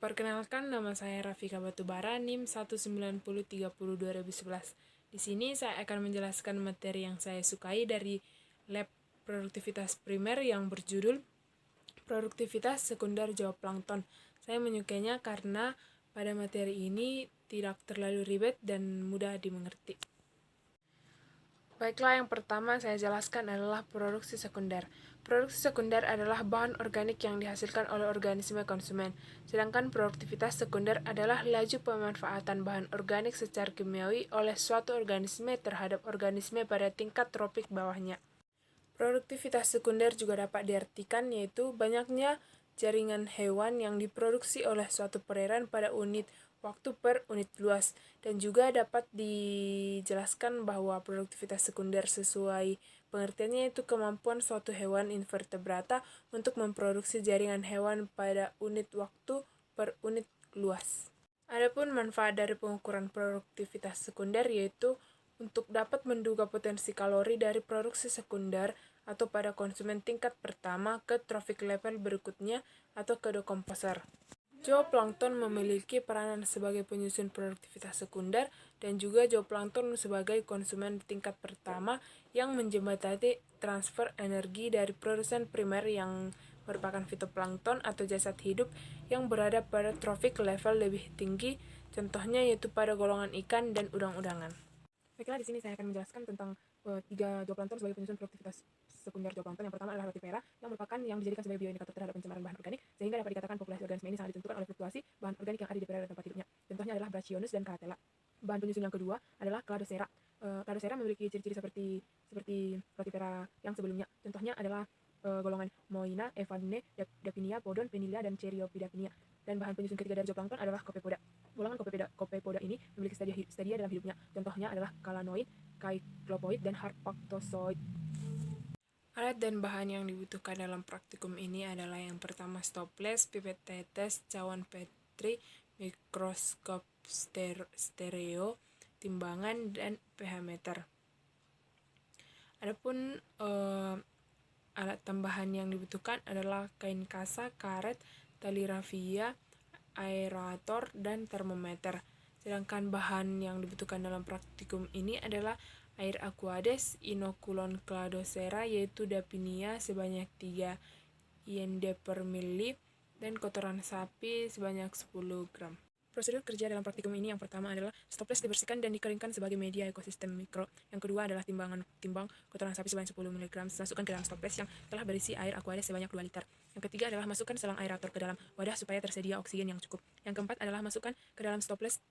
Perkenalkan, nama saya Rafika Batubara, NIM 19030-2011. Di sini saya akan menjelaskan materi yang saya sukai dari lab produktivitas primer yang berjudul Produktivitas Sekunder Zooplankton. Saya menyukainya karena pada materi ini tidak terlalu ribet dan mudah dimengerti. Baiklah, yang pertama saya jelaskan adalah produksi sekunder. Produksi sekunder adalah bahan organik yang dihasilkan oleh organisme konsumen, sedangkan produktivitas sekunder adalah laju pemanfaatan bahan organik secara kimiawi oleh suatu organisme terhadap organisme pada tingkat tropik bawahnya. Produktivitas sekunder juga dapat diartikan yaitu banyaknya jaringan hewan yang diproduksi oleh suatu perairan pada unit waktu per unit luas, dan juga dapat dijelaskan bahwa produktivitas sekunder sesuai pengertiannya itu kemampuan suatu hewan invertebrata untuk memproduksi jaringan hewan pada unit waktu per unit luas. Adapun manfaat dari pengukuran produktivitas sekunder yaitu untuk dapat menduga potensi kalori dari produksi sekunder atau pada konsumen tingkat pertama ke trophic level berikutnya atau ke dekomposer. Zooplankton memiliki peranan sebagai penyusun produktivitas sekunder dan juga zooplankton sebagai konsumen tingkat pertama yang menjembatani transfer energi dari produsen primer yang merupakan fitoplankton atau jasad hidup yang berada pada trophic level lebih tinggi, contohnya yaitu pada golongan ikan dan udang-udangan. Baiklah, di sini saya akan menjelaskan tentang tiga zooplankton sebagai penyusun produktivitas sekunder zooplankton. Yang pertama adalah Rotifera, yang dijadikan sebagai bioindikator terhadap pencemaran bahan organik, sehingga dapat dikatakan populasi organisme ini sangat ditentukan oleh fluktuasi bahan organik yang ada di daerah tempat hidupnya. Contohnya adalah Brachyonus dan Caratella. Bahan penyusun yang kedua adalah Cladocera. Cladocera memiliki ciri-ciri seperti Rotifera yang sebelumnya. Contohnya adalah golongan Moina, Evadne, Dapinia, Podon, Penilla, dan Cheiriopidapinia. Dan bahan penyusun ketiga dari zooplankton adalah Copepoda. Golongan Copepoda ini memiliki stadia dalam hidupnya. Contohnya adalah Calanoid, Cyclopoid, dan Harpactozoid. Alat dan bahan yang dibutuhkan dalam praktikum ini adalah yang pertama stoples, pipet tetes, cawan Petri, mikroskop stereo, timbangan, dan pH meter. Adapun alat tambahan yang dibutuhkan adalah kain kasa, karet, tali rafia, aerator, dan termometer. Sedangkan bahan yang dibutuhkan dalam praktikum ini adalah air aquades, inokulon Cladocera yaitu Dapinia sebanyak 3 IND per mili, dan kotoran sapi sebanyak 10 gram. Prosedur kerja dalam praktikum ini yang pertama adalah stoples dibersihkan dan dikeringkan sebagai media ekosistem mikro. Yang kedua adalah timbang kotoran sapi sebanyak 10 mg masukkan ke dalam stoples yang telah berisi air aquades sebanyak 2 liter. Yang ketiga adalah masukkan selang aerator ke dalam wadah supaya tersedia oksigen yang cukup. Yang keempat adalah masukkan ke dalam stoples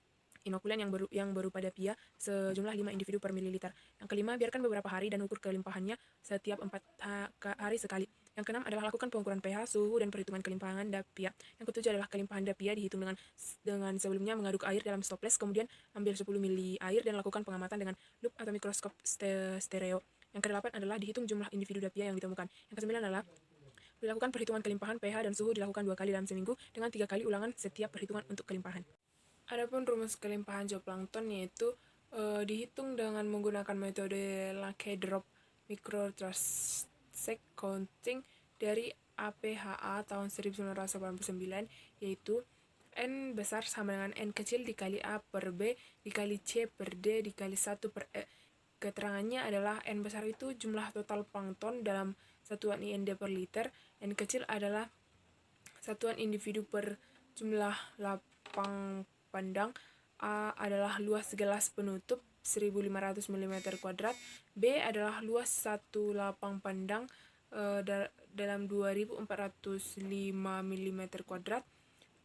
inokulan yang berupa dapia sejumlah 5 individu per mililiter. Yang kelima, biarkan beberapa hari dan ukur kelimpahannya setiap 4 hari sekali. Yang keenam adalah lakukan pengukuran pH, suhu, dan perhitungan kelimpahan dapia. Yang ketujuh adalah kelimpahan dapia dihitung dengan sebelumnya mengaduk air dalam stoples, kemudian ambil 10 mili air dan lakukan pengamatan dengan lup atau mikroskop stereo. Yang kedelapan adalah dihitung jumlah individu dapia yang ditemukan. Yang kesembilan adalah dilakukan perhitungan kelimpahan pH dan suhu dilakukan 2 kali dalam seminggu dengan 3 kali ulangan setiap perhitungan untuk kelimpahan. Adapun rumus kelimpahan zooplankton yaitu dihitung dengan menggunakan metode Lake Drop Microtransect Counting dari APHA tahun 1989, yaitu N besar sama dengan N kecil dikali A per B dikali C per D dikali 1 per E. Keterangannya adalah N besar itu jumlah total plankton dalam satuan IND per liter, N kecil adalah satuan individu per jumlah lapang pandang, A adalah luas gelas penutup 1500 mm², B adalah luas satu lapang pandang dalam 2405 mm²,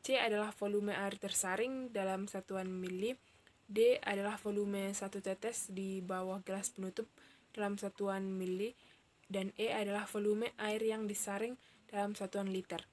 C adalah volume air tersaring dalam satuan mili, D adalah volume satu tetes di bawah gelas penutup dalam satuan mili, dan E adalah volume air yang disaring dalam satuan liter.